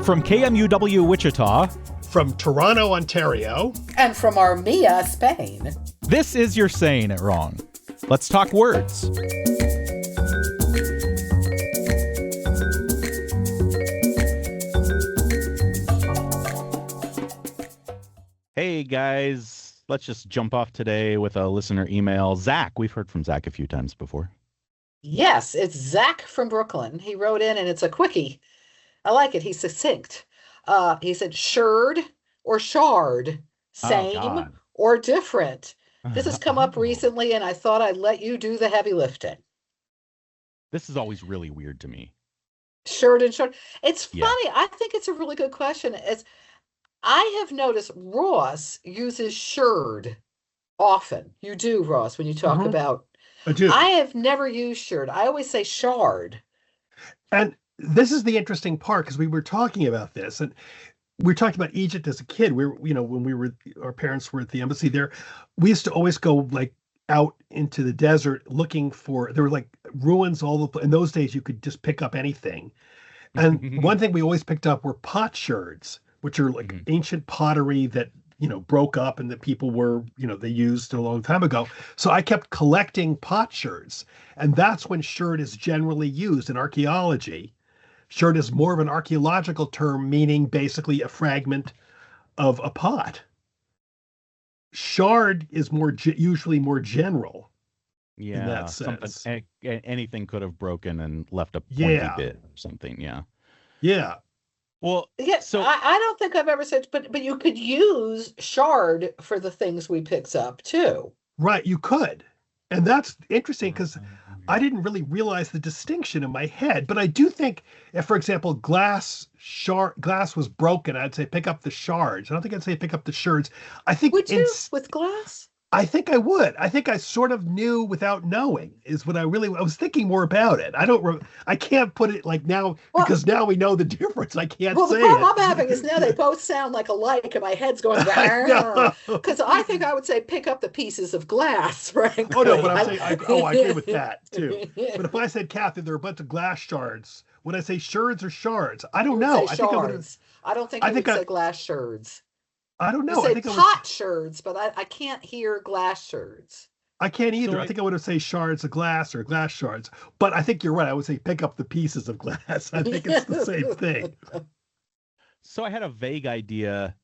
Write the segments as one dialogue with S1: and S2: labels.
S1: From KMUW Wichita,
S2: From Toronto, Ontario,
S3: And from Armilla, Spain.
S1: this is You're Saying It Wrong. Let's talk words. Hey guys, let's just jump off today with a listener email. Zach, we've heard from Zach a few times before.
S3: Yes, it's Zach from Brooklyn. He wrote in and it's a quickie. I like it. He's succinct. He said shirred or shard, same
S1: God.
S3: or different. This has come up recently and I thought I'd let you do the heavy lifting.
S1: This is always really weird to me.
S3: Shirred and shard. It's
S1: Yeah.
S3: funny. I think it's a really good question. I have noticed Ross uses shirred often. You do, Ross, when you talk
S2: Mhm.
S3: about.
S2: I do.
S3: I have never used shirred. I always say shard.
S2: And this is the interesting part because we were talking about this and we were talking about Egypt as a kid. When our parents were at the embassy there, we used to always go like out into the desert looking there were like ruins in those days you could just pick up anything. And one thing we always picked up were potsherds, which are like ancient pottery that, broke up and that people were, they used a long time ago. So I kept collecting potsherds. And that's when sherd is generally used in archaeology. Sherd is more of an archaeological term, meaning basically a fragment of a pot. Shard is usually more general.
S1: Yeah,
S2: that sense.
S1: something, anything could have broken and left a pointy bit or something. Yeah.
S2: Yeah.
S1: Well,
S3: Yes,
S1: so
S3: I don't think I've ever said, but you could use shard for the things we picked up too.
S2: Right, you could. And that's interesting because I didn't really realize the distinction in my head. But I do think if, for example, glass was broken, I'd say pick up the shards. I don't think I'd say pick up the shards. I think
S3: Would you with glass?
S2: I think I would. I think I sort of knew without knowing is what I was thinking more about it. I can't put it like now because now we know the difference. I can't
S3: Well,
S2: say
S3: the problem
S2: it.
S3: I'm having is now they both sound like alike, and my head's going because I think I would say pick up the pieces of glass, frankly.
S2: Oh no, but I'm saying I agree with that too. But if I said, Kathy, there are a bunch of glass shards, would I say shards or shards? I don't know.
S3: I think I would. I don't think you would say glass shards.
S2: I don't know.
S3: I say pot shards, but I can't hear glass shards.
S2: I can't either.
S1: So
S2: I think I would have say shards of glass or glass shards. But I think you're right. I would say pick up the pieces of glass. I think it's the same thing.
S1: So I had a vague idea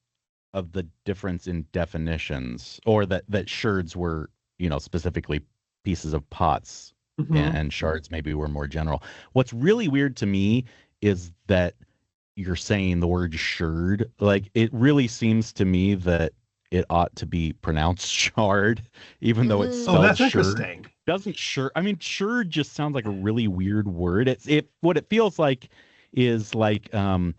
S1: of the difference in definitions, or that shards were, specifically pieces of pots, and shards maybe were more general. What's really weird to me is that you're saying the word shard. Like, it really seems to me that it ought to be pronounced shard, even though it's spelled
S2: that's
S1: shard.
S2: interesting.
S1: Doesn't shard? I mean, shard just sounds like a really weird word. What it feels like is like the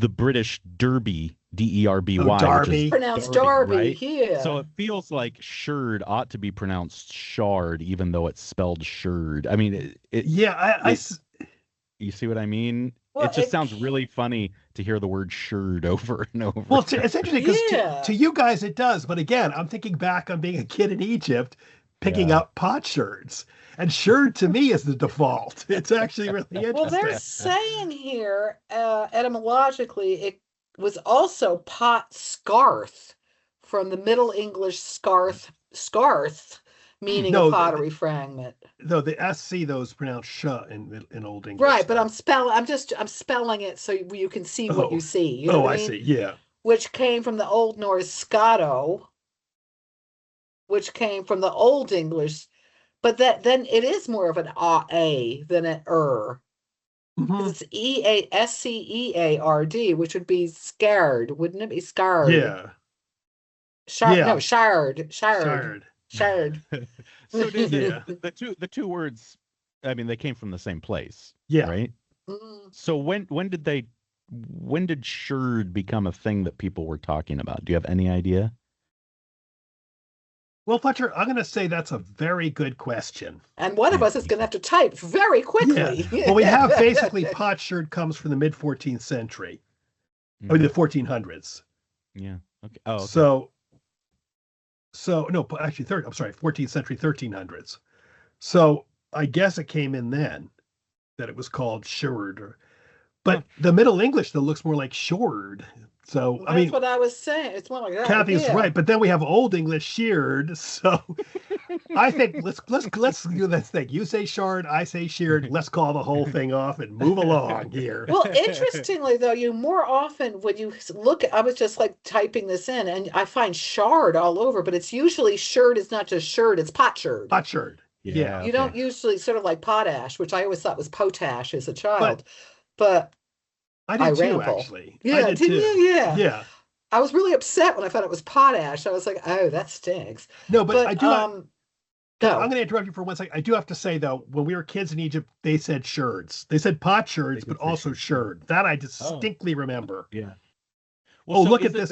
S1: British Derby, Derby,
S2: Derby.
S1: which is
S3: Pronounced Darby,
S1: right?
S3: yeah.
S1: So it feels like shard ought to be pronounced shard, even though it's spelled shard. I mean, you see what I mean?
S3: Well,
S1: it just sounds really funny to hear the word shard over and over.
S2: Well, it's interesting because to you guys it does. But again, I'm thinking back on being a kid in Egypt, picking up potsherds. And shard to me is the default. It's actually really interesting.
S3: Well, they're saying here, etymologically, it was also pot scarth from the Middle English scarth, meaning a pottery fragment.
S2: No, the SC though is pronounced sh in Old English.
S3: Right, but I'm spelling it so you can see what you see. You know what I mean?
S2: See, yeah.
S3: Which came from the Old Norse scotto, which came from the Old English, but then it is more of an a than an It's EASCEARD, which would be scared, wouldn't it be scared?
S2: Yeah.
S3: No, shard.
S1: So the two words, I mean, they came from the same place.
S2: Yeah.
S1: Right. So when did shard become a thing that people were talking about? Do you have any idea?
S2: Well, Fletcher, I'm going to say that's a very good question.
S3: And one of us is going to have to type very quickly.
S2: Yeah. Well, we have basically potsherd comes from the mid 14th century, or the 1400s.
S1: Yeah. Okay. Oh. Okay.
S2: So no, actually, 14th century, 1300s. So I guess it came in then that it was called sherd. But the Middle English, though, looks more like shord. So,
S3: Well,
S2: I mean,
S3: that's what I was saying. It's more like that.
S2: Kathy's
S3: Yeah.
S2: right. But then we have Old English sheared. So I think let's do this thing. You say shard, I say sheared. Let's call the whole thing off and move along here.
S3: Well, interestingly, though, you more often when you look, I was just like typing this in, and I find shard all over, but it's usually shird is not just shird, it's potsherd.
S2: Potsherd. Yeah.
S3: You don't usually sort of like potash, which I always thought was potash as a child, but
S2: I did too,
S3: ramble.
S2: actually.
S3: Yeah,
S2: I did
S3: didn't
S2: too.
S3: you? Yeah.
S2: Yeah.
S3: I was really upset when I found it was potash. I was like, oh, that stinks.
S2: No, but I do.
S3: No.
S2: I'm going to interrupt you for 1 second. I do have to say, though, when we were kids in Egypt, they said sherds. They said potsherds, but also sherd. That I distinctly remember.
S1: Yeah. Well,
S2: look at this.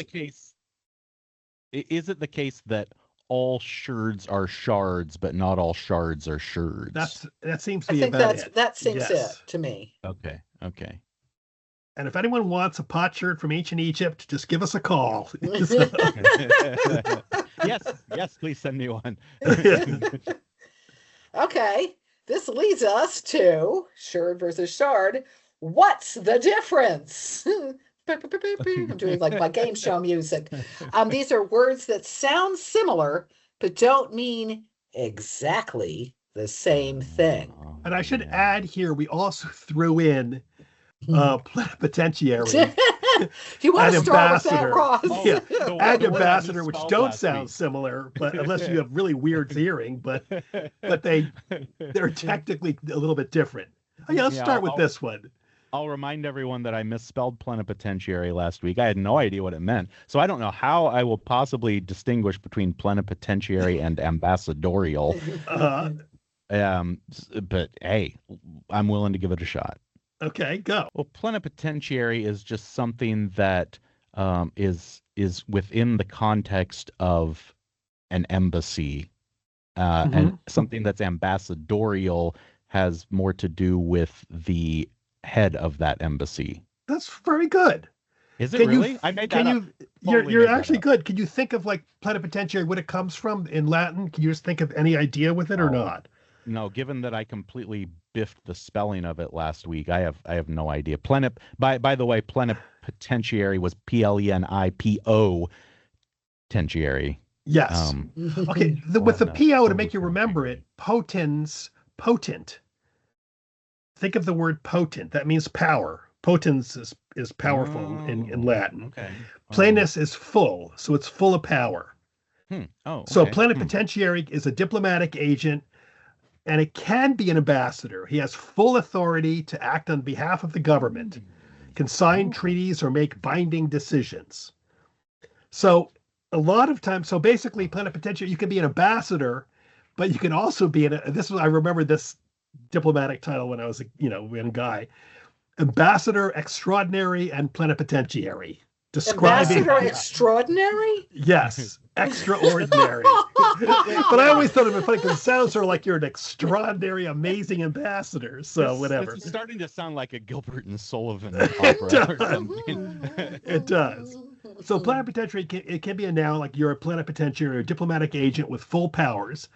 S1: Is it the case that all sherds are shards, but not all shards are sherds?
S2: That seems to be
S3: I think that seems it to me.
S1: Okay.
S2: And if anyone wants a potsherd from ancient Egypt, just give us a call.
S1: Yes, please send me one.
S3: Okay, this leads us to sherd versus shard. What's the difference? I'm doing like my game show music. These are words that sound similar, but don't mean exactly the same thing.
S2: And I should add here, we also threw in plenipotentiary.
S3: You want to start with that, Ross?
S2: Yeah, and ambassador, which don't sound similar, but unless you have really weird hearing, but they're technically a little bit different. Okay, let's start with this one.
S1: I'll remind everyone that I misspelled plenipotentiary last week. I had no idea what it meant. So I don't know how I will possibly distinguish between plenipotentiary and ambassadorial. But hey, I'm willing to give it a shot.
S2: Okay, go.
S1: Well, plenipotentiary is just something that is within the context of an embassy, and something that's ambassadorial has more to do with the head of that embassy.
S2: That's very good.
S1: Is it really? I made that up.
S2: You're actually good. Can you think of like plenipotentiary, what it comes from in Latin? Can you just think of any idea with it or not?
S1: No, given that I completely biffed the spelling of it last week, I have no idea. By the way, plenipotentiary was PLENIPO tentiary.
S2: Yes. Okay. With the PO to make you remember it, potent. Think of the word potent. That means power. Potens is powerful in Latin.
S1: Okay.
S2: Plenus is full, so it's full of power. So plenipotentiary is a diplomatic agent, and it can be an ambassador. He has full authority to act on behalf of the government, can sign treaties or make binding decisions. So a lot of times, so basically plenipotentiary, you can be an ambassador, but you can also be I remember this diplomatic title when I was a guy, ambassador extraordinary and plenipotentiary. Describing
S3: ambassador extraordinary?
S2: Yes, extraordinary. But I always thought it was funny because it sounds sort of like you're an extraordinary, amazing ambassador. So whatever.
S1: It's starting to sound like a Gilbert and Sullivan opera or something.
S2: It does. So plenipotentiary, it can be a noun, like you're a plenipotentiary or a diplomatic agent with full powers.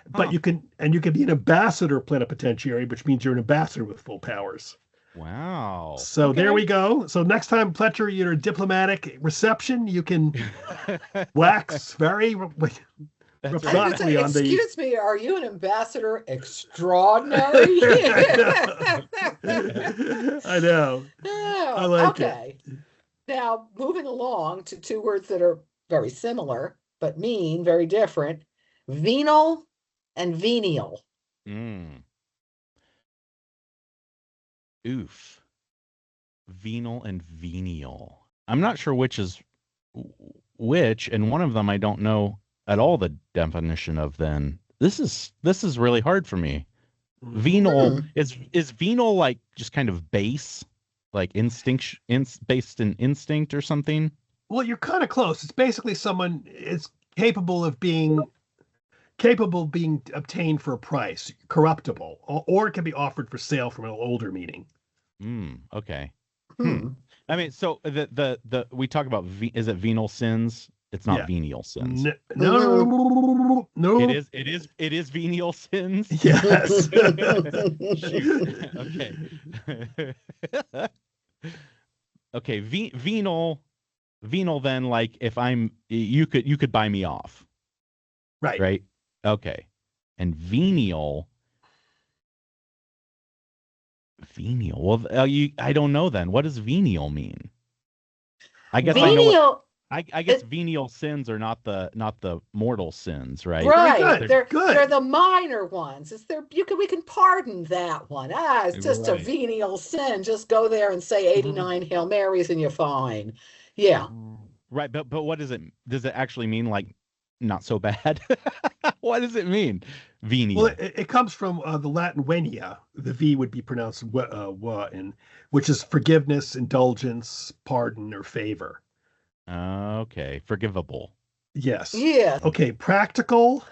S2: But you can be an ambassador plenipotentiary, which means you're an ambassador with full powers.
S1: Wow.
S2: So there we go. So next time, Pletcher, you're a diplomatic reception, you can wax very rapsonically on the...
S3: Excuse me, are you an ambassador extraordinary?
S2: I know. I like it.
S3: Now, moving along to two words that are very similar, but mean very different. Venal and venial.
S1: Oof. Venal and venial. I'm not sure which is which, and one of them I don't know at all the definition of. Then this is really hard for me. Venal is venal like just kind of base, like instinct, based in instinct or something.
S2: Well, you're kind of close. It's basically someone is capable of being obtained for a price, corruptible, or it can be offered for sale from an older meaning.
S1: Okay. I mean, so the we talk about is it venal sins? It's not venial sins.
S2: No.
S1: It is venial sins.
S2: Yes.
S1: Okay. okay, venal then, like if you could buy me off.
S2: Right.
S1: Right? Okay. And venial. Well, I don't know then. What does venial mean? I guess I know what, I guess venial sins are not the mortal sins, right?
S3: Right.
S2: Good.
S3: They're the minor ones. We can pardon that one. It's just a venial sin. Just go there and say 89 Hail Marys and you're fine. Yeah.
S1: Right, but what does it actually mean, like not so bad? What does it mean? Venial.
S2: Well, it comes from the Latin venia. The V would be pronounced wa, which is forgiveness, indulgence, pardon, or favor.
S1: Okay, forgivable.
S2: Yes.
S3: Yeah.
S2: Okay, practical.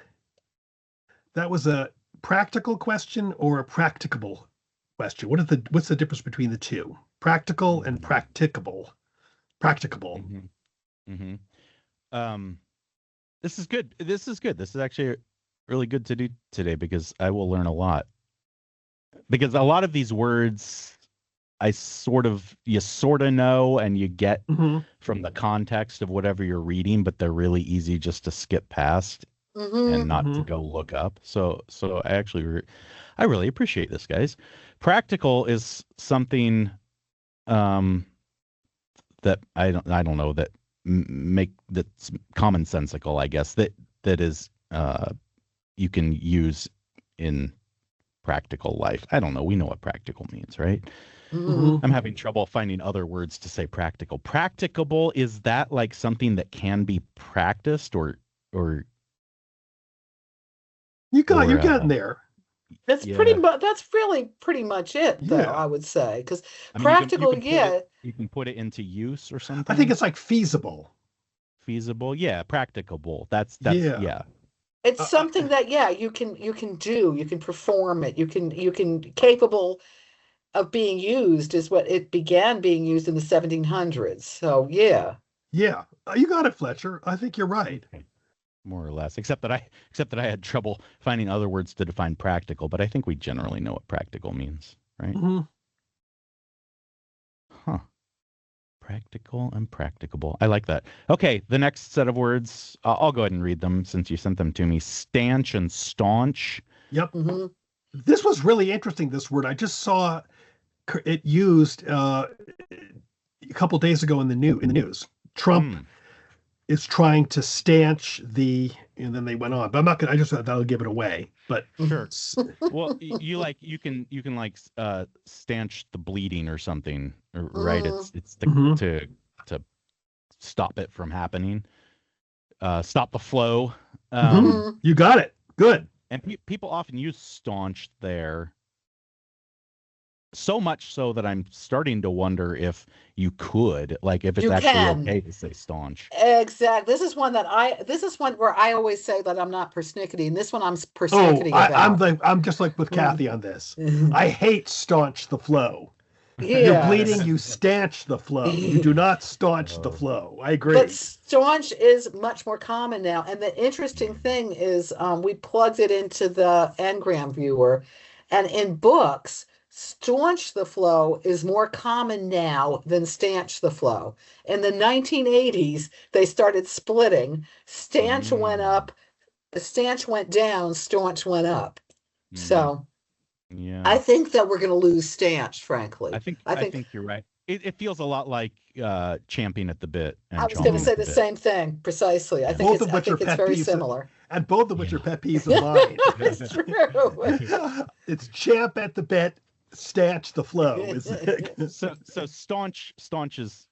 S2: That was a practical question or a practicable question? What's the difference between the two? Practical and practicable. Practicable.
S1: This is good. This is actually really good to do today because I will learn a lot. Because a lot of these words you sort of know and you get from the context of whatever you're reading, but they're really easy just to skip past and not to go look up. So I I really appreciate this, guys. Practical is something that I don't know, that that's commonsensical, I guess, that is you can use in practical life. I don't know. We know what practical means, right? I'm having trouble finding other words to say practical. Practicable, is that like something that can be practiced or
S2: you're getting there.
S3: That's that's really pretty much it, though. I would say, because practical,
S1: you can put it into use or something.
S2: I think it's like feasible.
S1: Yeah, practicable. That's yeah.
S3: It's something that you can do, you can perform it, you can capable of being used, is what it began being used in the 1700s. So yeah,
S2: you got it, Fletcher. I think you're right.
S1: More or less, except that I had trouble finding other words to define practical, but I think we generally know what practical means, right? Practical and practicable. I like that. Okay, the next set of words, I'll go ahead and read them since you sent them to me. Stanch and staunch.
S2: Yep. This was really interesting, this word. I just saw it used a couple days ago in the news. Trump is trying to stanch and then they went on. But I'm not gonna. I just thought that'll give it away. But
S1: sure. Well, you can stanch the bleeding or something, right? It's to stop it from happening. Stop the flow.
S2: You got it. Good.
S1: And people often use staunch there. So much so that I'm starting to wonder if you could, like, if it's actually okay to say staunch.
S3: Exactly. This is one where I always say that I'm not persnickety, and this one I'm persnickety about.
S2: I'm just like with Kathy on this. I hate staunch the flow.
S3: Yes.
S2: You're bleeding, you stanch the flow. You do not staunch the flow. I agree.
S3: But staunch is much more common now. And the interesting thing is we plugged it into the Ngram viewer, and in books, staunch the flow is more common now than stanch the flow. In the 1980s, they started splitting. Stanch went up, stanch went down, staunch went up. So
S1: yeah,
S3: I think that we're going to lose stanch, frankly.
S1: I think you're right. It feels a lot like champing at the bit.
S3: I was going to say the same thing, precisely. Yeah. I think it's very similar.
S2: And both of which are pet peeves of mine.
S3: It's true.
S2: It's champ at the bit, stanch the flow.
S1: So staunch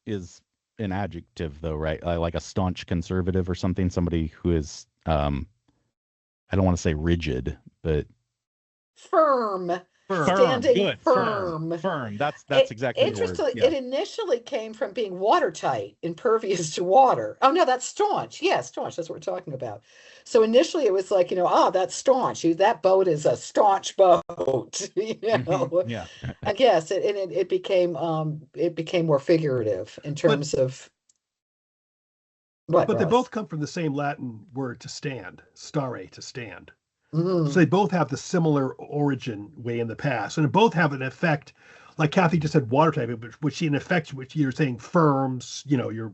S1: is an adjective, though, right? Like a staunch conservative or something. Somebody who is, I don't want to say rigid, but
S3: firm. Standing
S1: good. Firm. That's exactly
S3: interestingly, it initially came from being watertight, impervious to water. Oh no, that's staunch. Yeah, staunch. That's what we're talking about. So initially, it was like, that's staunch. That boat is a staunch boat.
S1: Yeah.
S3: I guess it became more figurative in terms of. What?
S2: But they both come from the same Latin word to stand, stare, to stand.
S3: So
S2: they both have the similar origin way in the past, and both have an effect like Kathy just said, water type, but which in effect, which you're saying firms, you're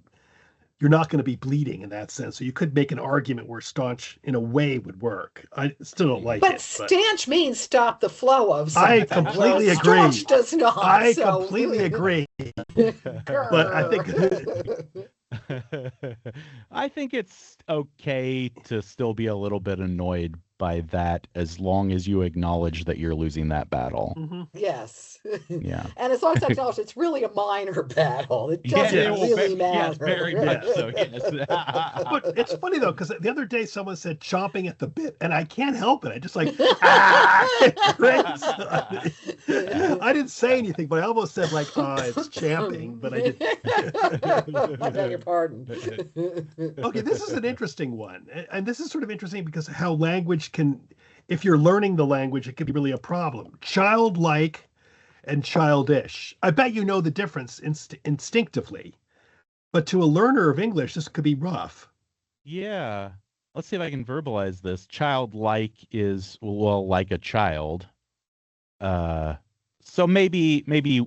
S2: not going to be bleeding in that sense. So you could make an argument where staunch in a way would work. I still don't like
S3: but
S2: it.
S3: Stanch means stop the flow of
S2: I
S3: something.
S2: completely agree.
S3: Staunch does not.
S2: I completely agree. But I think
S1: I think it's okay to still be a little bit annoyed by that as long as you acknowledge that you're losing that battle.
S3: Yes.
S1: Yeah.
S3: And as long as I acknowledge it's really a minor battle. It doesn't really matter.
S1: Yes, very much so, yes.
S2: But it's funny though, because the other day someone said chomping at the bit, and I can't help it. I just like, I didn't say anything, but I almost said like, it's champing, but I didn't.
S3: I beg your pardon.
S2: Okay, this is an interesting one. And this is sort of interesting because how language can, if you're learning the language, it can be really a problem. Childlike and childish. I bet you know the difference instinctively. But to a learner of English, this could be rough.
S1: Yeah. Let's see if I can verbalize this. Childlike is, well, like a child. So maybe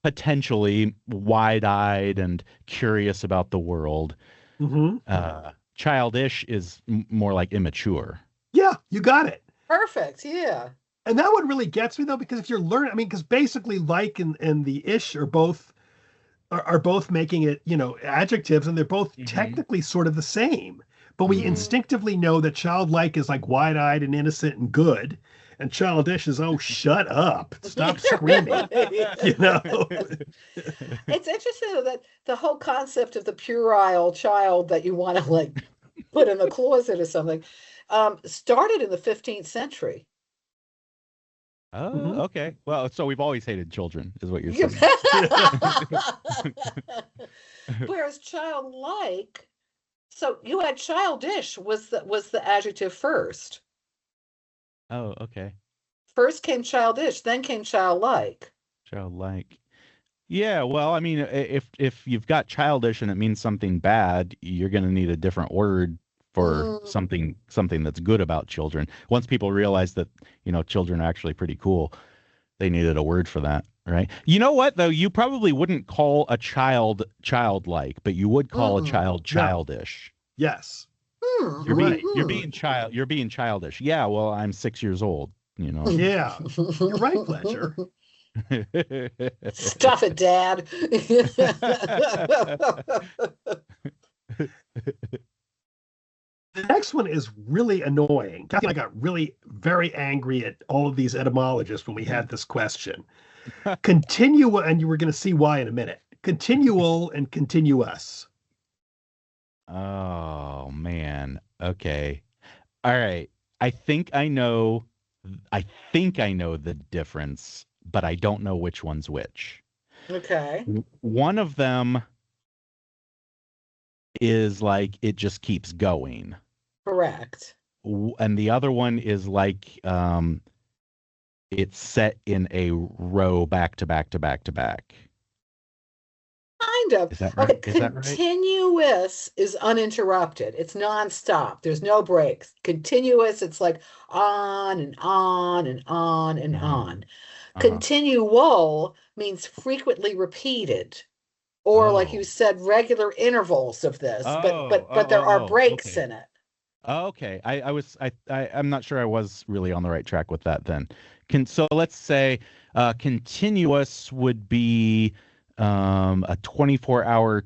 S1: potentially wide-eyed and curious about the world. Childish is more like immature.
S2: Yeah, you got it.
S3: Perfect. Yeah.
S2: And that one really gets me though, because if you're learning, I mean, because basically like and the ish are both making it, adjectives, and they're both technically sort of the same. But we instinctively know that childlike is like wide-eyed and innocent and good. And childish is, oh, shut up. Stop screaming. It's
S3: interesting though, that the whole concept of the puerile child that you want to like put in a closet or something started in the 15th century.
S1: Oh, okay. Well, so we've always hated children, is what you're saying.
S3: Whereas childlike, so you had childish was the adjective first.
S1: Oh, okay.
S3: First came childish, then came childlike.
S1: Childlike. Yeah, well, I mean, if you've got childish and it means something bad, you're going to need a different word for something that's good about children. Once people realize that, children are actually pretty cool, they needed a word for that, right? You know what, though? You probably wouldn't call a child childlike, but you would call a child childish.
S2: No. Yes.
S1: You're being childish. Yeah, well, I'm 6 years old,
S2: Yeah, you're right, Fletcher.
S3: Stuff it, Dad.
S2: The next one is really annoying. Kathy and I got really very angry at all of these etymologists when we had this question. Continual, and you were going to see why in a minute. Continual and continuous.
S1: Oh, man. Okay. All right. I think I know the difference, but I don't know which one's which.
S3: Okay.
S1: One of them is like it just keeps going.
S3: Correct.
S1: And the other one is like it's set in a row back to back to back to back.
S3: Kind of.
S1: Is that right?
S3: Okay, continuous is uninterrupted. It's nonstop. There's no breaks. Continuous, it's like on and on and on and on. Continual means frequently repeated. Or like you said, regular intervals of this, but there are breaks in it.
S1: Okay, I'm not sure I was really on the right track with that then. So let's say continuous would be a 24-hour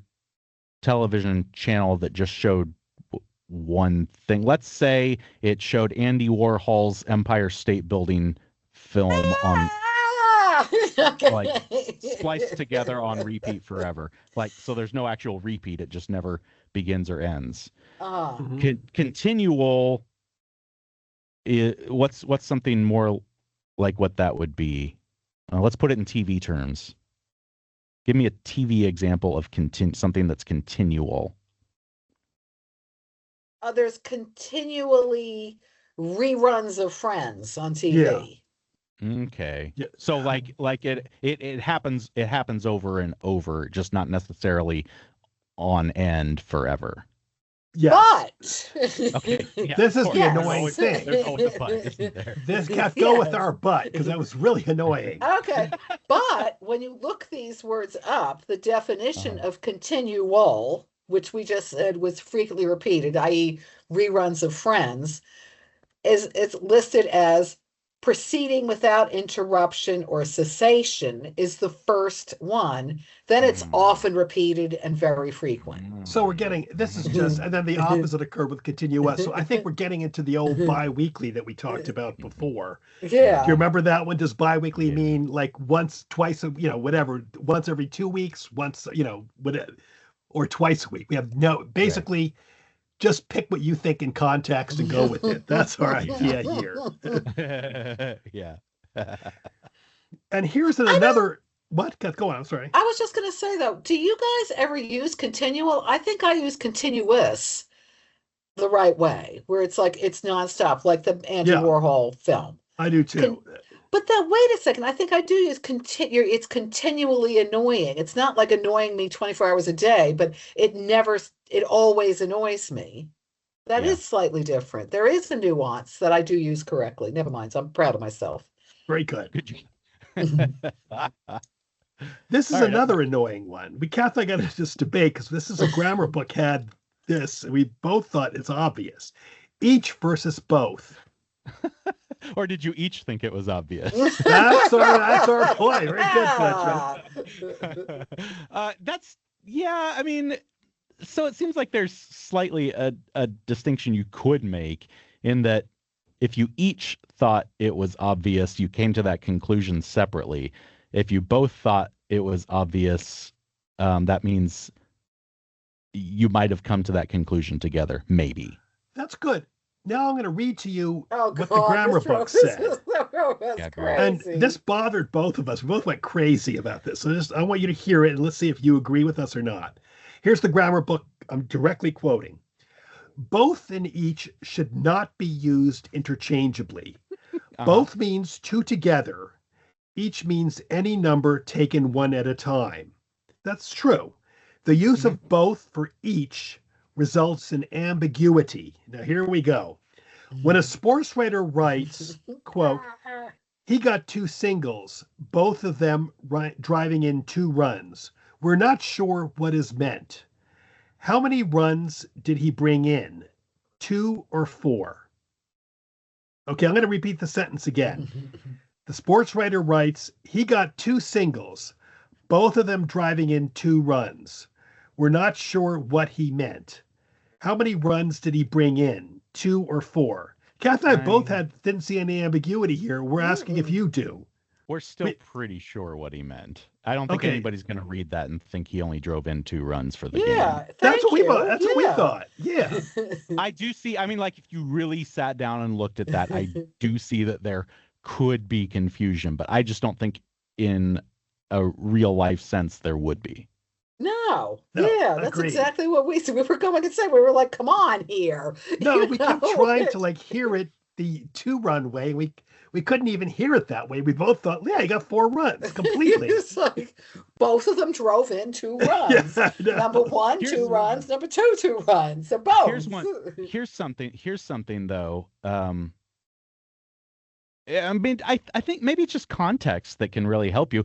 S1: television channel that just showed one thing. Let's say it showed Andy Warhol's Empire State Building film on like spliced together on repeat forever. Like, so there's no actual repeat. It just never begins or ends. Continual what's something more like what that would be? Let's put it in TV terms. Give me a TV example of something that's continual.
S3: There's continually reruns of Friends on TV.
S1: Yeah. Okay. Yeah. So like it happens over and over, just not necessarily on end forever.
S2: Yes.
S3: But
S1: Okay. Yeah,
S2: This is
S1: of
S2: the
S1: course.
S2: annoying thing.
S1: There's always a but, isn't there?
S2: This got go with
S3: Yes.
S2: our butt because that was really annoying.
S3: Okay, but when you look these words up, the definition
S1: Uh-huh.
S3: of continual, which we just said was frequently repeated, i.e., reruns of Friends, is it's listed as proceeding without interruption or cessation is the first one. Then it's often repeated and very frequent.
S2: So we're getting this is just, and then the opposite occurred with continuous. So I think we're getting into the old bi-weekly that we talked about before.
S3: Yeah.
S2: Do you remember that one? Does bi-weekly
S1: Yeah.
S2: mean like once, twice, whatever, once every 2 weeks, once, whatever, or twice a week? We have basically just pick what you think in context and go with it. That's our idea here.
S1: Yeah.
S2: And here's another. What? Go on. I'm sorry.
S3: I was just going to say, though, do you guys ever use continual? I think I use continuous the right way, where it's like it's nonstop, like the Andy Warhol film.
S2: I do too.
S3: But then, wait a second. I think I do use it's continually annoying. It's not like annoying me 24 hours a day, but it always annoys me. That is slightly different. There is a nuance that I do use correctly. Never mind. So I'm proud of myself.
S2: Very good.
S1: Good job.
S2: This is another annoying one. Kath and I got into this debate because this is a grammar book had this, and we both thought it's obvious. Each versus both.
S1: Or did you each think it was obvious?
S2: That's our point. Very good, Fletcher.
S1: I mean, so it seems like there's slightly a distinction you could make in that if you each thought it was obvious, you came to that conclusion separately. If you both thought it was obvious, that means you might have come to that conclusion together, maybe.
S2: That's good. Now I'm going to read to you what the
S3: God,
S2: grammar book said.
S3: That's
S2: And
S3: crazy.
S2: this bothered both of us. We both went crazy about this. So I want you to hear it and let's see if you agree with us or not. Here's the grammar book I'm directly quoting. Both and each should not be used interchangeably. Both means two together. Each means any number taken one at a time. That's true. The use of both for each results in ambiguity. Now, here we go. When a sports writer writes, quote, he got 2 singles, both of them driving in 2 runs. We're not sure what is meant. How many runs did he bring in? 2 or 4? Okay, I'm going to repeat the sentence again. The sports writer writes, he got 2 singles, both of them driving in 2 runs. We're not sure what he meant. How many runs did he bring in? 2 or 4? Kath and I both didn't see any ambiguity here. We're asking if you do.
S1: We're still pretty sure what he meant. I don't think anybody's going to read that and think he only drove in 2 runs for the game.
S2: That's what we thought. Yeah.
S1: I do see. I mean, like, if you really sat down and looked at that, I do see that there could be confusion, but I just don't think in a real life sense there would be.
S3: No, that's
S2: agreed.
S3: exactly what we said. We were going to say, we were like, come on here.
S2: No, we kept trying to hear it the 2-run way. We couldn't even hear it that way. We both thought, he got 4 runs completely.
S3: It's like both of them drove in 2 runs. Number 1, 2 runs. Number 2, 2 runs. So both.
S1: Here's something though. I mean, I think maybe it's just context that can really help you.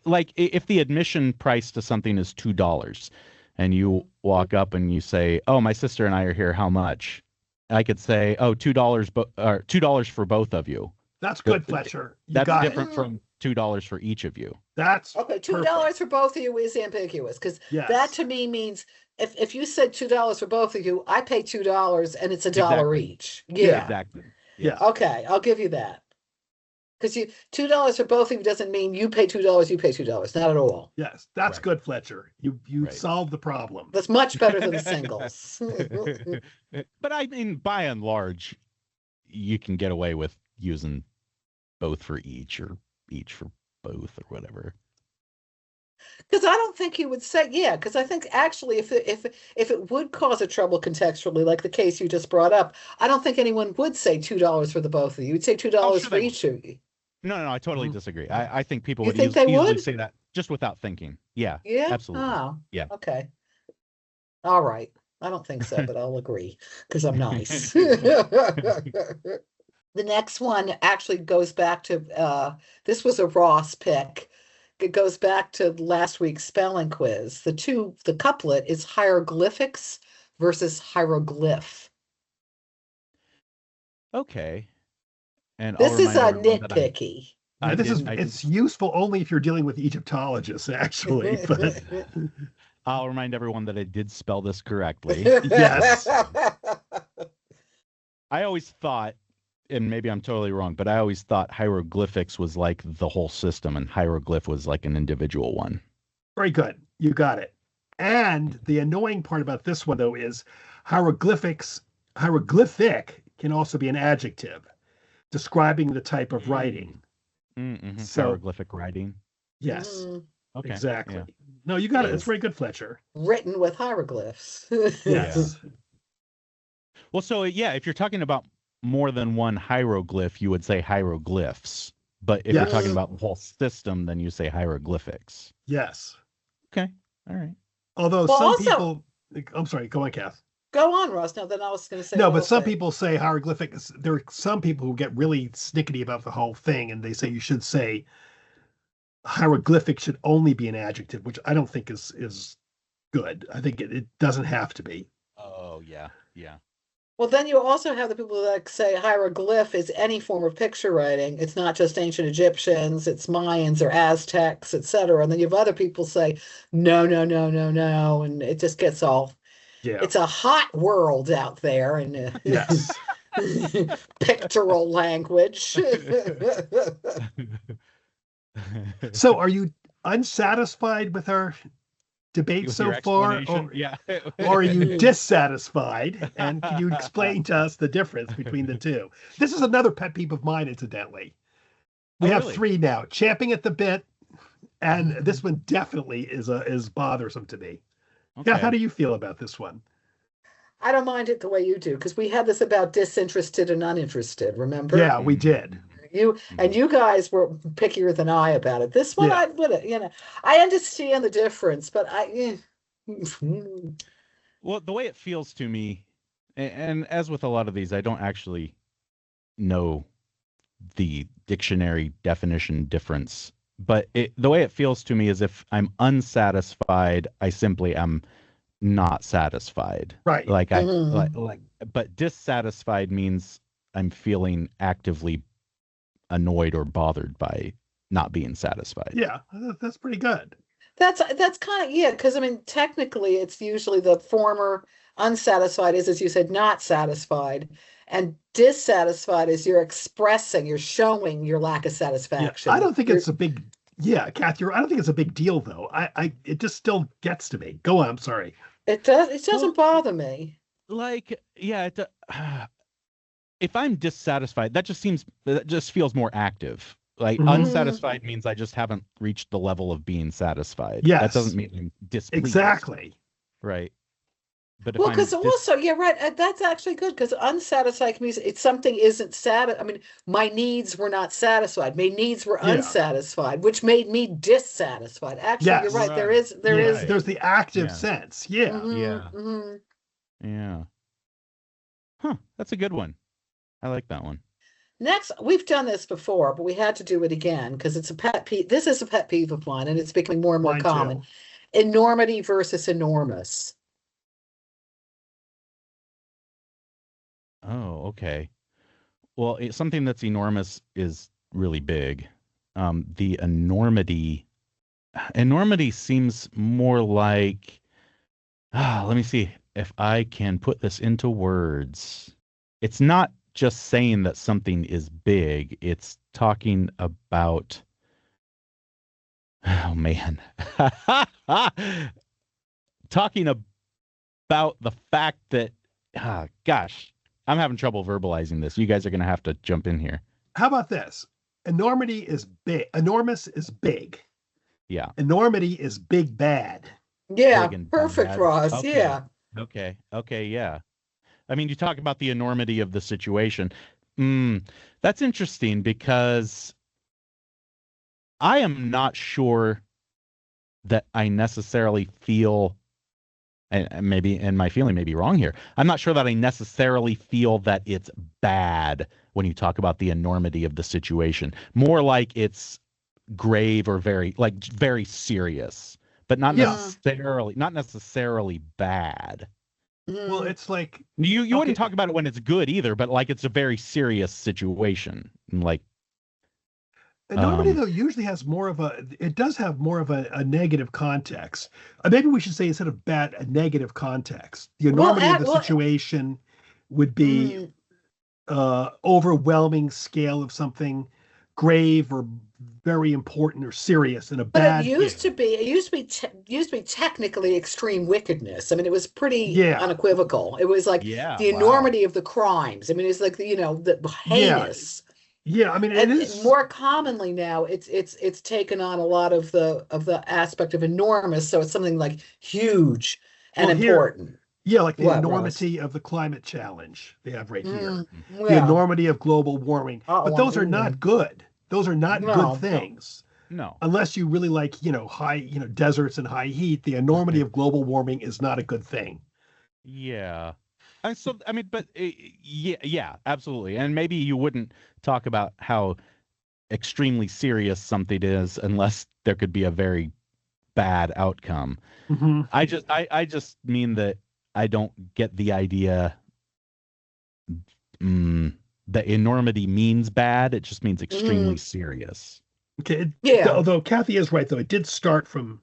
S1: Like if the admission price to something is $2 and you walk up and you say, oh, my sister and I are here, how much? I could say, oh, $2 for both of you.
S2: That's good, Fletcher.
S1: That's different from $2 for each of you.
S2: That's
S3: okay. $2 for both of you is ambiguous because that to me means if you said $2 for both of you, I pay $2 and it's $1 each. Yeah,
S1: exactly.
S2: Yeah.
S3: Okay, I'll give you that. Because $2 for both of you doesn't mean you pay $2, you pay $2. Not at all.
S2: Yes, that's good, Fletcher. You solved the problem.
S3: That's much better than the singles.
S1: But I mean, by and large, you can get away with using both for each or each for both or whatever.
S3: Because I don't think you would say, because I think actually if it would cause a trouble contextually, like the case you just brought up, I don't think anyone would say $2 for the both of you. You'd say $2 for each of you.
S1: No, I totally disagree. I think people
S3: You
S1: would
S3: think they
S1: easily
S3: would?
S1: say that just without thinking. Yeah,
S3: Yeah?
S1: absolutely.
S3: Oh,
S1: yeah.
S3: okay. All right. I don't think so, but I'll agree because I'm nice. The next one actually goes back to this was a Ross pick. It goes back to last week's spelling quiz. The couplet is hieroglyphics versus hieroglyph.
S1: Okay. And
S3: this is a nitpicky.
S2: It's useful only if you're dealing with Egyptologists, actually. But
S1: I'll remind everyone that I did spell this correctly.
S2: Yes.
S1: I always thought, and maybe I'm totally wrong, but I always thought hieroglyphics was like the whole system and hieroglyph was like an individual one.
S2: Very good. You got it. And the annoying part about this one, though, is hieroglyphic can also be an adjective describing the type of writing.
S1: Mm-hmm. So, hieroglyphic writing.
S2: Yes.
S1: Okay.
S2: Exactly. Yeah. No, you got it. It's very good, Fletcher.
S3: Written with hieroglyphs.
S2: Yes.
S1: Well, so yeah, if you're talking about more than one hieroglyph, you would say hieroglyphs. But if you're talking about the whole system, then you say hieroglyphics.
S2: Yes.
S1: Okay. All right.
S2: Although some people, I'm sorry, go on, Kath.
S3: Go on, Ross. No, then I was going to say.
S2: No, but some people say hieroglyphics. There are some people who get really snickety about the whole thing, and they say you should say hieroglyphic should only be an adjective, which I don't think is good. I think it doesn't have to be.
S1: Oh, yeah. Yeah.
S3: Well, then you also have the people that say hieroglyph is any form of picture writing. It's not just ancient Egyptians, it's Mayans or Aztecs, etc. And then you have other people say, no. And it just gets all, it's a hot world out there. And
S2: yes.
S3: Pictorial language.
S2: So are you unsatisfied with our debate so far, or are you dissatisfied? And can you explain to us the difference between the two? This is another pet peeve of mine, incidentally. We have three now: champing at the bit, and this one definitely is bothersome to me. Okay. Yeah, how do you feel about this one?
S3: I don't mind it the way you do, because we had this about disinterested and uninterested. Remember?
S2: Yeah, we did.
S3: You guys were pickier than I about it. This one, I would, I understand the difference, but
S1: well, the way it feels to me, and as with a lot of these, I don't actually know the dictionary definition difference, but the way it feels to me is if I'm unsatisfied, I simply am not satisfied.
S2: Right.
S1: Like but dissatisfied means I'm feeling actively annoyed or bothered by not being satisfied.
S2: Yeah, that's pretty good.
S3: That's kind of, because I mean, technically it's usually the former. Unsatisfied is, as you said, not satisfied, and dissatisfied is you're showing your lack of satisfaction.
S2: Yeah, I don't think it's a big, Kath, I don't think it's a big deal though. It just still gets to me. Go on, I'm sorry.
S3: It doesn't bother me.
S1: Like, if I'm dissatisfied, that just feels more active. Like unsatisfied means I just haven't reached the level of being satisfied.
S2: Yes.
S1: That doesn't mean I'm displeased.
S2: Exactly.
S1: Right. But
S3: because also, right. That's actually good, because unsatisfied means something isn't satisfied. I mean, my needs were not satisfied. My needs were unsatisfied, which made me dissatisfied. Actually, you're right. Right.
S2: There's the active sense. Yeah.
S3: Mm-hmm.
S1: Yeah. Huh. That's a good one. I like that one.
S3: Next, we've done this before, but we had to do it again because it's a pet peeve. This is a pet peeve of mine, and it's becoming more and more common. Enormity versus enormous.
S1: Oh, okay. Well, something that's enormous is really big. The enormity seems more like, let me see if I can put this into words. It's not just saying that something is big. It's talking about, oh man, talking about the fact that, gosh, I'm having trouble verbalizing this. You guys are going to have to jump in here.
S2: How about this? Enormity is big. Enormous is big.
S1: Yeah.
S2: Enormity is big bad.
S3: Yeah. Perfect, bad. Ross.
S1: Okay.
S3: Yeah.
S1: Okay. Yeah. I mean, you talk about the enormity of the situation. That's interesting because I am not sure that I necessarily feel and maybe, and my feeling may be wrong here. I'm not sure that I necessarily feel that it's bad when you talk about the enormity of the situation. More like it's grave or very serious, but not necessarily bad.
S2: Well, it's like
S1: you wouldn't talk about it when it's good either, but like it's a very serious situation. Like
S2: enormity though usually has more of it does have more of a negative context. Maybe we should say instead of bad, a negative context. The enormity of the situation would be overwhelming scale of something grave or very important or serious in a bad.
S3: But it used to be technically extreme wickedness. I mean, it was pretty unequivocal. It was like the enormity of the crimes. I mean, it's like the heinous.
S2: Yeah, I mean, it is
S3: more commonly now. It's taken on a lot of the aspect of enormous. So it's something like huge and important.
S2: Like the enormity of the climate challenge they have right here. The enormity of global warming. But those are not good. Those are not good things.
S1: No.
S2: Unless you really like, high, deserts and high heat, the enormity of global warming is not a good thing.
S1: Yeah. Yeah, absolutely. And maybe you wouldn't talk about how extremely serious something is unless there could be a very bad outcome.
S2: Mm-hmm.
S1: I just mean that I don't get the idea that enormity means bad. It just means extremely serious.
S2: Okay. Although Kathy is right, though, it did start from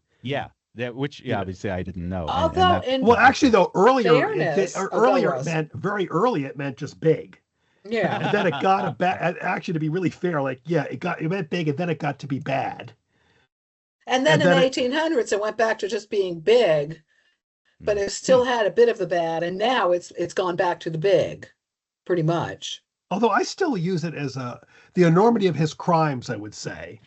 S1: obviously I didn't know.
S2: Actually, though, earlier it meant very early. It meant just big.
S3: Yeah.
S2: And then it got actually, to be really fair, it meant big, and then it got to be bad.
S3: And then in the 1800s, it went back to just being big, but it still had a bit of the bad, and now it's gone back to the big, pretty much.
S2: Although I still use it as the enormity of his crimes, I would say,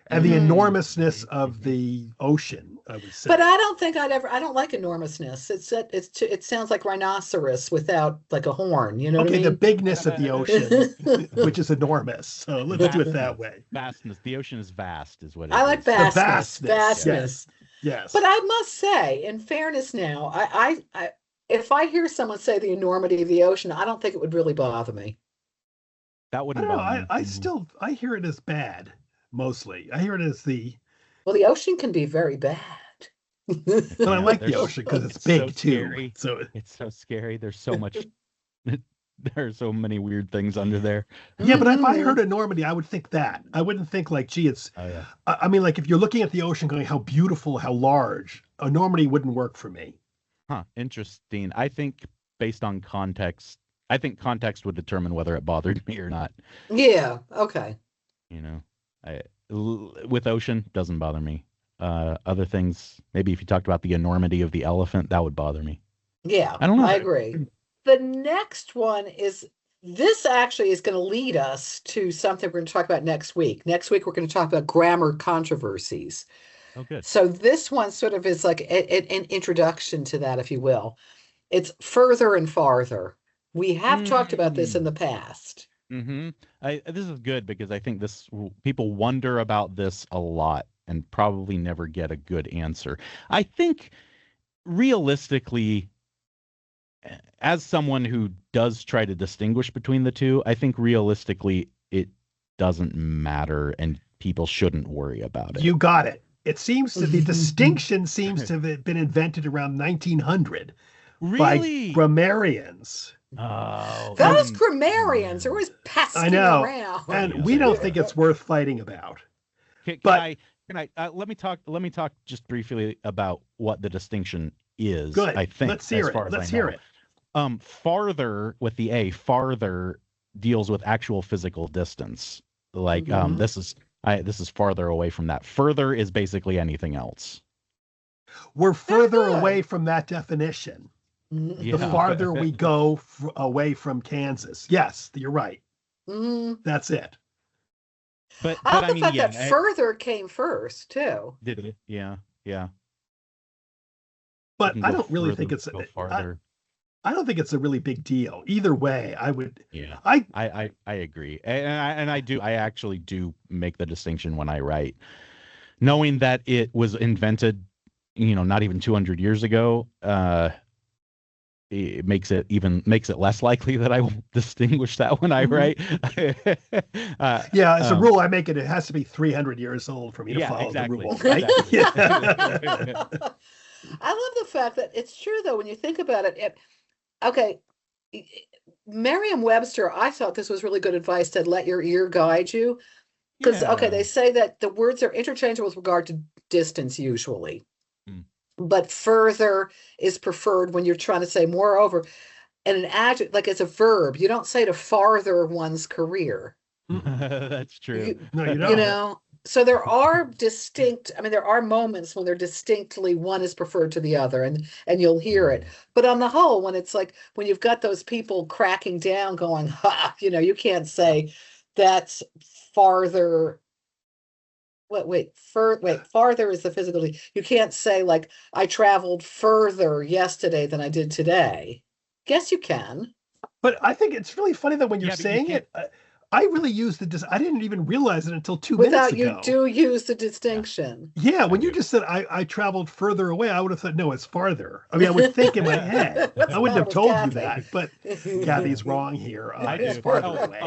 S2: and the enormousness of the ocean, I would say.
S3: But I don't think I don't like enormousness. It sounds like rhinoceros without like a horn. You know what I mean?
S2: The bigness of the ocean, which is enormous. So let's do it that way.
S1: Vastness. The ocean is vast, is what it is.
S3: I like vastness.
S2: Vastness. Yes.
S3: But I must say, in fairness now, I if I hear someone say the enormity of the ocean, I don't think it would really bother me.
S1: That wouldn't bother me.
S2: I hear it as bad, mostly. I hear it as the
S3: ocean can be very bad.
S2: But I like the ocean because it's big too. So
S1: it's so scary. There's so much there are so many weird things under there.
S2: Yeah, but if I heard enormity, I would think that. I wouldn't think like, gee, it's I mean, like if you're looking at the ocean going, how beautiful, how large, enormity wouldn't work for me.
S1: Interesting. I think based on context, context would determine whether it bothered me or not.
S3: Yeah. Okay.
S1: With ocean, doesn't bother me. Other things, maybe if you talked about the enormity of the elephant, that would bother me.
S3: Yeah,
S1: I don't know.
S3: I agree. The next one this actually is going to lead us to something we're going to talk about next week. Next week, we're going to talk about grammar controversies.
S1: Oh, good.
S3: So this one sort of is like an introduction to that, if you will. It's further and farther. We have talked about this in the past.
S1: Mm-hmm. This is good because I think people wonder about this a lot and probably never get a good answer. I think realistically, as someone who does try to distinguish between the two, I think realistically it doesn't matter and people shouldn't worry about it.
S2: You got it. It seems to the distinction seems to have been invented around 1900 by grammarians.
S1: Oh,
S3: those grammarians are always passing around,
S2: and we don't think it's worth fighting about.
S1: Let me talk just briefly about what the distinction is.
S2: Good.
S1: I think.
S2: Let's hear it.
S1: Farther with the A, farther deals with actual physical distance. Like this is farther away from that. Further is basically anything else.
S2: We're further away from that definition. The farther we go away from Kansas. Yes, you're right. That's it.
S1: But
S3: I mean, that further came first too.
S1: Did it? Yeah.
S2: But I don't really think it's farther. I don't think it's a really big deal. Either way, I would.
S1: Yeah. I agree, and I actually do make the distinction when I write, knowing that it was invented not even 200 years ago, it makes it less likely that I will distinguish that when I write.
S2: As a rule, I make it has to be 300 years old for me to follow the rule. Right?
S3: Exactly. I love the fact that it's true, though, when you think about it. Merriam-Webster, I thought this was really good advice, to let your ear guide you. Because, they say that the words are interchangeable with regard to distance usually. But further is preferred when you're trying to say moreover. And an adjective, like it's a verb, you don't say to farther one's career.
S1: That's true.
S2: No, you don't.
S3: So there are there are moments when they're distinctly one is preferred to the other, and you'll hear it. But on the whole, when it's like when you've got those people cracking down going, ha, you can't say that's farther. Farther is the physical. You can't say like I traveled further yesterday than I did today. Guess you can.
S2: But I think it's really funny that when you're saying it, I really use I didn't even realize it until 2 minutes ago.
S3: You do use the distinction.
S2: Yeah, when you just said I traveled further away, I would have thought, no, it's farther. I mean, I would think in my head. I wouldn't have told you that, but Kathy's wrong here. It's farther away.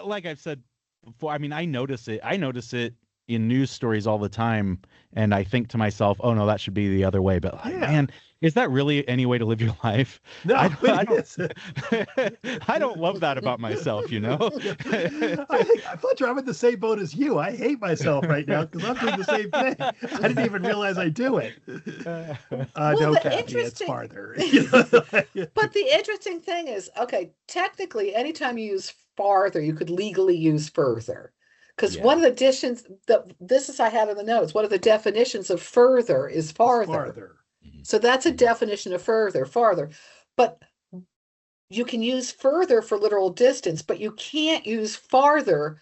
S1: Like I've said before, I mean, I notice it in news stories all the time, and I think to myself, oh no, that should be the other way. But man, is that really any way to live your life?
S2: No, I
S1: don't love that about myself,
S2: I thought I'm in the same boat as you. I hate myself right now because I'm doing the same thing. I didn't even realize I do it. No, Kathy, it's farther.
S3: But the interesting thing is, technically, anytime you use farther, you could legally use further. Because one of the additions I had in the notes, one of the definitions of further is farther. So that's a definition of farther. But you can use further for literal distance, but you can't use farther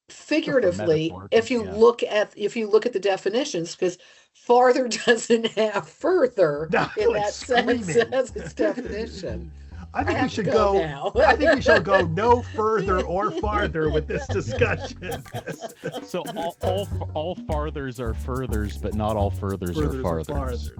S3: figuratively if you look at the definitions, because farther doesn't have further in that sense as its definition.
S2: I think we should go now. I think we shall go no further or farther with this discussion.
S1: So all farthers are furthers, but not all furthers are farthers.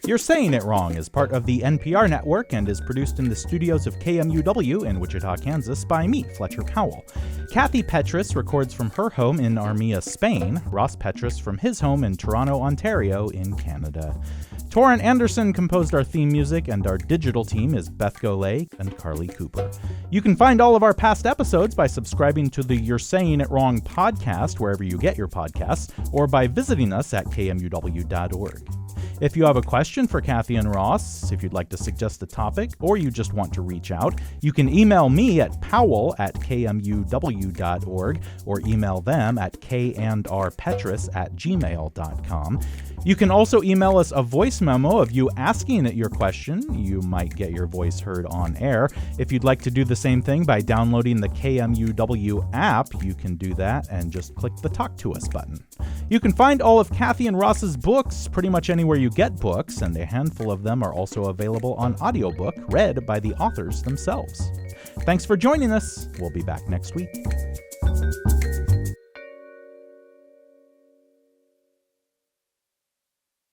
S4: You're Saying It Wrong is part of the NPR network and is produced in the studios of KMUW in Wichita, Kansas by me, Fletcher Powell. Kathy Petrus records from her home in Armia, Spain, Ross Petrus from his home in Toronto, Ontario in Canada. Torrin Anderson composed our theme music, and our digital team is Beth Golay and Carly Cooper. You can find all of our past episodes by subscribing to the You're Saying It Wrong podcast wherever you get your podcasts, or by visiting us at kmuw.org. If you have a question for Kathy and Ross, if you'd like to suggest a topic, or you just want to reach out, you can email me at powell@kmuw.org or email them at kandrpetrus@gmail.com. You can also email us a voice memo of you asking your question. You might get your voice heard on air. If you'd like to do the same thing by downloading the KMUW app, you can do that and just click the Talk to Us button. You can find all of Kathy and Ross's books pretty much anywhere you get books, and a handful of them are also available on audiobook read by the authors themselves. Thanks for joining us. We'll be back next week.